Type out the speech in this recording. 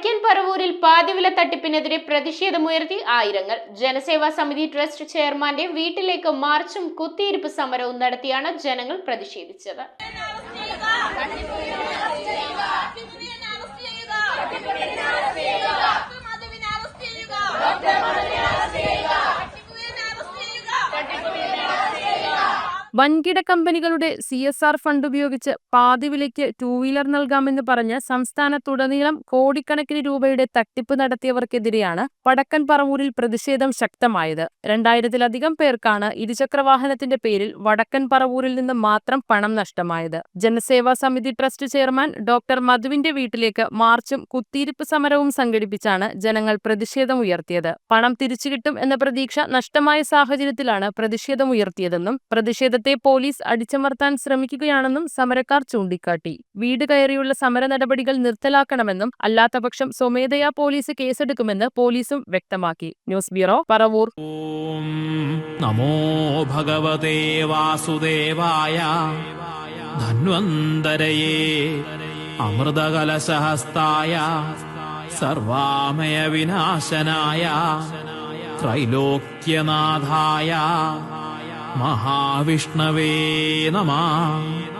വടക്കൻ പറവൂരിൽ പാതിവില തട്ടിപ്പിനെതിരെ പ്രതിഷേധമുയർത്തി ആയിരങ്ങൾ. ജനസേവാ സമിതി ട്രസ്റ്റ് ചെയർമാന്റെ വീട്ടിലേക്ക് മാർച്ചും കുത്തിയിരിപ്പ് സമരവും നടത്തിയാണ് ജനങ്ങൾ പ്രതിഷേധിച്ചത്. വൻകിട കമ്പനികളുടെ CSR ഫണ്ട് ഉപയോഗിച്ച് പാതിവിലയ്ക്ക് 2 വീലർ നൽകാമെന്ന് പറഞ്ഞ് സംസ്ഥാനത്തുടനീളം കോടിക്കണക്കിന് രൂപയുടെ തട്ടിപ്പ് നടത്തിയവർക്കെതിരെയാണ് വടക്കൻ പറവൂരിൽ പ്രതിഷേധം ശക്തമായത്. 2000-ലധികം പേർക്കാണ് ഇരുചക്രവാഹനത്തിന്റെ പേരിൽ വടക്കൻ പറവൂരിൽ നിന്ന് മാത്രം പണം നഷ്ടമായത്. ജനസേവാ സമിതി ട്രസ്റ്റ് ചെയർമാൻ ഡോക്ടർ മധുവിന്റെ വീട്ടിലേക്ക് മാർച്ചും കുത്തിയിരിപ്പ് സമരവും സംഘടിപ്പിച്ചാണ് ജനങ്ങൾ പ്രതിഷേധമുയർത്തിയത്. പണം തിരിച്ചുകിട്ടും എന്ന പ്രതീക്ഷ നഷ്ടമായ സാഹചര്യത്തിലാണ് പ്രതിഷേധമുയർത്തിയതെന്നും പ്രതിഷേധത്തെ പോലീസ് അടിച്ചമർത്താൻ ശ്രമിക്കുകയാണെന്നും സമരക്കാർ ചൂണ്ടിക്കാട്ടി. വീട് കയറിയുള്ള സമര നടപടികൾ നിർത്തലാക്കണമെന്നും അല്ലാത്തപക്ഷം സ്വമേധയാ പോലീസ് കേസെടുക്കുമെന്ന് പോലീസും വ്യക്തമാക്കി. News bureau, Paravur. നമോ ഭഗവതേ വാസുദേവായ ധന്വന്തരയേ അമൃതകലശഹസ്തായ സർവാമയ വിനാശനായ ത്രൈലോക്യനാഥായ മഹാവിഷ്ണവേ നമഃ.